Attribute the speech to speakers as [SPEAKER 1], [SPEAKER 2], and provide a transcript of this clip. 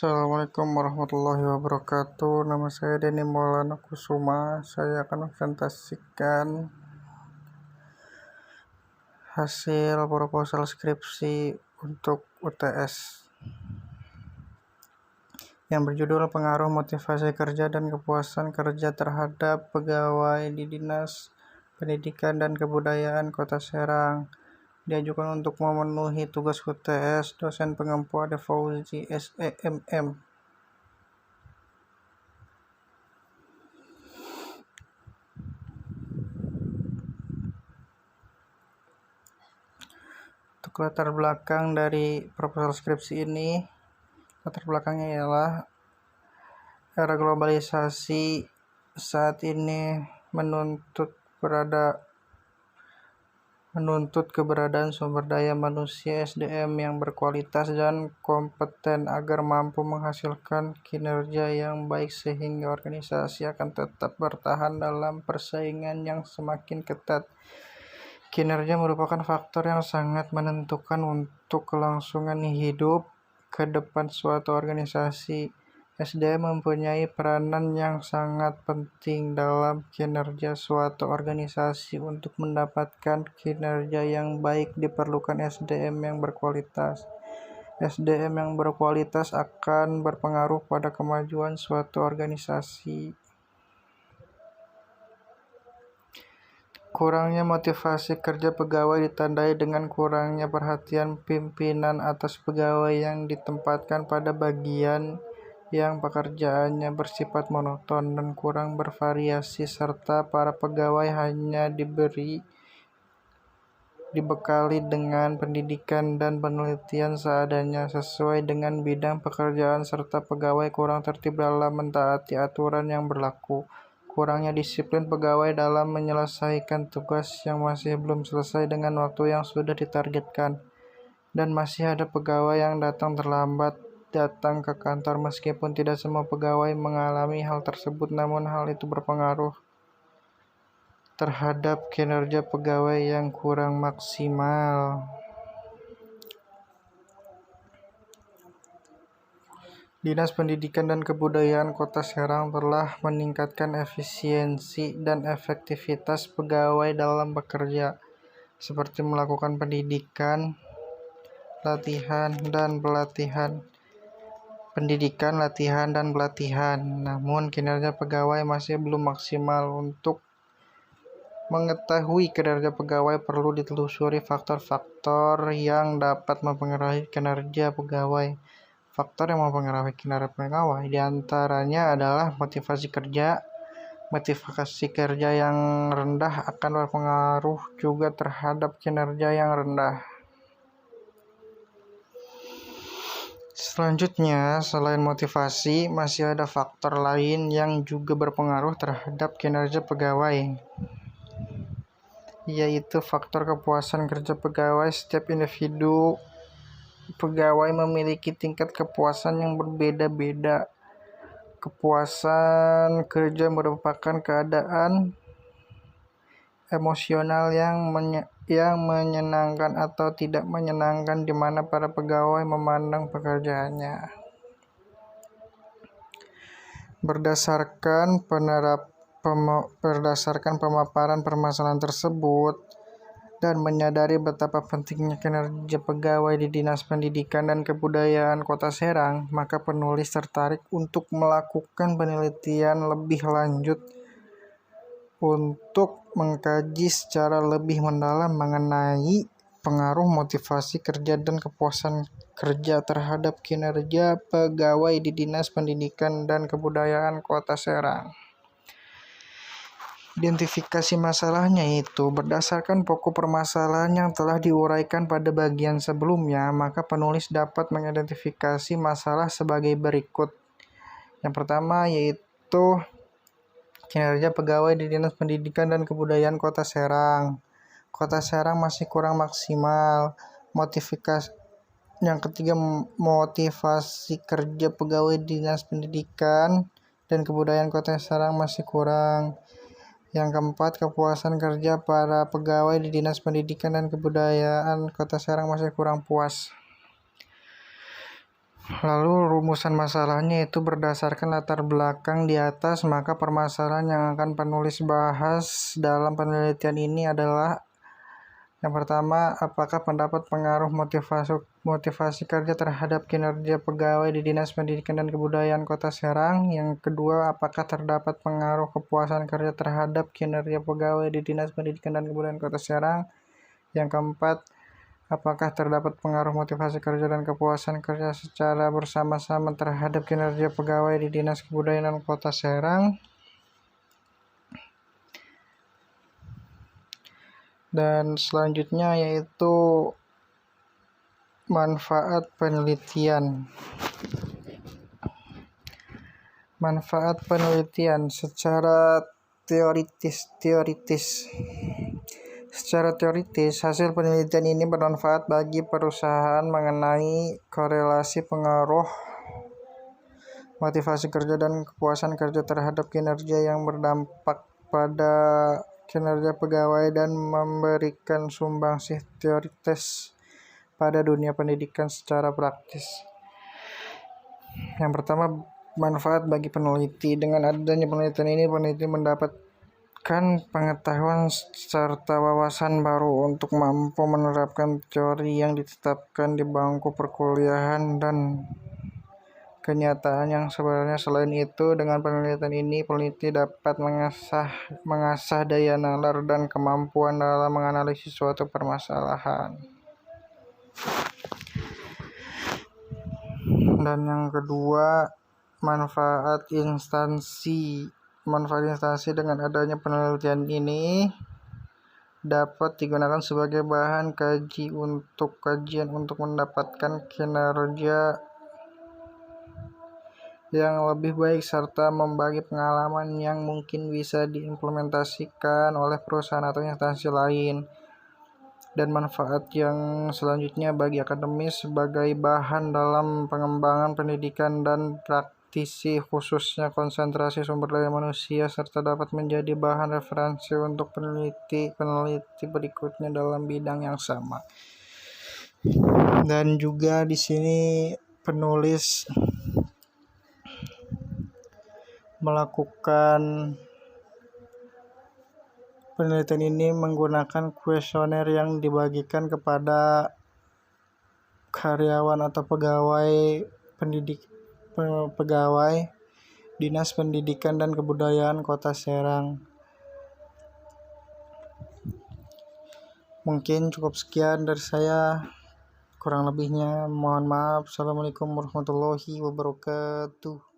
[SPEAKER 1] Assalamualaikum warahmatullahi wabarakatuh. Nama saya Denny Maulana Kusuma. Saya akan presentasikan hasil proposal skripsi untuk UTS yang berjudul Pengaruh Motivasi Kerja dan Kepuasan Kerja Terhadap Pegawai di Dinas Pendidikan dan Kebudayaan Kota Serang. Diajukan untuk memenuhi tugas UTS dosen pengempu Ade Fauzi SEMM. Untuk latar belakang dari proposal skripsi ini, latar belakangnya ialah era globalisasi saat ini menuntut keberadaan sumber daya manusia SDM yang berkualitas dan kompeten agar mampu menghasilkan kinerja yang baik sehingga organisasi akan tetap bertahan dalam persaingan yang semakin ketat. Kinerja merupakan faktor yang sangat menentukan untuk kelangsungan hidup ke depan suatu organisasi. SDM mempunyai peranan yang sangat penting dalam kinerja suatu organisasi. Untuk mendapatkan kinerja yang baik diperlukan SDM yang berkualitas. SDM yang berkualitas akan berpengaruh pada kemajuan suatu organisasi. Kurangnya motivasi kerja pegawai ditandai dengan kurangnya perhatian pimpinan atas pegawai yang ditempatkan pada bagian yang pekerjaannya bersifat monoton dan kurang bervariasi, serta para pegawai hanya dibekali dengan pendidikan dan penelitian seadanya sesuai dengan bidang pekerjaan, serta pegawai kurang tertib dalam mentaati aturan yang berlaku. Kurangnya disiplin pegawai dalam menyelesaikan tugas yang masih belum selesai dengan waktu yang sudah ditargetkan. Dan masih ada pegawai yang datang terlambat datang ke kantor. Meskipun tidak semua pegawai mengalami hal tersebut, namun hal itu berpengaruh terhadap kinerja pegawai yang kurang maksimal. Dinas Pendidikan dan Kebudayaan Kota Serang telah meningkatkan efisiensi dan efektivitas pegawai dalam bekerja, seperti melakukan pendidikan, latihan, dan pelatihan. Namun kinerja pegawai masih belum maksimal. Untuk mengetahui kinerja pegawai perlu ditelusuri faktor-faktor yang dapat mempengaruhi kinerja pegawai. Faktor yang mempengaruhi kinerja pegawai diantaranya adalah motivasi kerja. Motivasi kerja yang rendah akan berpengaruh juga terhadap kinerja yang rendah. Selanjutnya, selain motivasi, masih ada faktor lain yang juga berpengaruh terhadap kinerja pegawai, yaitu faktor kepuasan kerja pegawai. Setiap individu pegawai memiliki tingkat kepuasan yang berbeda-beda. Kepuasan kerja merupakan keadaan emosional yang menyenangkan atau tidak menyenangkan di mana para pegawai memandang pekerjaannya. Berdasarkan pemaparan permasalahan tersebut dan menyadari betapa pentingnya kinerja pegawai di Dinas Pendidikan dan Kebudayaan Kota Serang, maka penulis tertarik untuk melakukan penelitian lebih lanjut untuk mengkaji secara lebih mendalam mengenai pengaruh motivasi kerja dan kepuasan kerja terhadap kinerja pegawai di Dinas Pendidikan dan Kebudayaan Kota Serang. Identifikasi masalahnya itu berdasarkan pokok permasalahan yang telah diuraikan pada bagian sebelumnya, maka penulis dapat mengidentifikasi masalah sebagai berikut. Yang pertama yaitu kinerja pegawai di Dinas Pendidikan dan Kebudayaan Kota Serang. Kota Serang masih kurang maksimal. Yang ketiga, motivasi kerja pegawai di Dinas Pendidikan dan Kebudayaan Kota Serang masih kurang. Yang keempat, kepuasan kerja para pegawai di Dinas Pendidikan dan Kebudayaan Kota Serang masih kurang puas. Lalu rumusan masalahnya itu berdasarkan latar belakang di atas, maka permasalahan yang akan penulis bahas dalam penelitian ini adalah yang pertama, apakah pendapat pengaruh motivasi kerja terhadap kinerja pegawai di Dinas Pendidikan dan Kebudayaan Kota Serang? Yang kedua, apakah terdapat pengaruh kepuasan kerja terhadap kinerja pegawai di Dinas Pendidikan dan Kebudayaan Kota Serang? Yang keempat, apakah terdapat pengaruh motivasi kerja dan kepuasan kerja secara bersama-sama terhadap kinerja pegawai di Dinas Kebudayaan Kota Serang? Dan selanjutnya yaitu manfaat penelitian. Manfaat penelitian secara teoritis. Secara teoritis, hasil penelitian ini bermanfaat bagi perusahaan mengenai korelasi pengaruh motivasi kerja dan kepuasan kerja terhadap kinerja yang berdampak pada kinerja pegawai dan memberikan sumbangsih teoritis pada dunia pendidikan secara praktis. Yang pertama, manfaat bagi peneliti. Dengan adanya penelitian ini, peneliti mendapatkan pengetahuan serta wawasan baru untuk mampu menerapkan teori yang ditetapkan di bangku perkuliahan dan kenyataan yang sebenarnya. Selain itu, dengan penelitian ini, peneliti dapat mengasah daya nalar dan kemampuan dalam menganalisis suatu permasalahan. Dan yang kedua, manfaat instansi. Dengan adanya penelitian ini dapat digunakan sebagai bahan kajian untuk mendapatkan kinerja yang lebih baik serta membagi pengalaman yang mungkin bisa diimplementasikan oleh perusahaan atau instansi lain. Dan manfaat yang selanjutnya bagi akademis sebagai bahan dalam pengembangan pendidikan dan praktisi, khususnya konsentrasi sumber daya manusia, serta dapat menjadi bahan referensi untuk peneliti berikutnya dalam bidang yang sama. Dan juga di sini penulis melakukan penelitian ini menggunakan kuesioner yang dibagikan kepada karyawan atau pegawai Dinas Pendidikan dan Kebudayaan Kota Serang. Mungkin cukup sekian dari saya, kurang lebihnya mohon maaf. Assalamualaikum warahmatullahi wabarakatuh.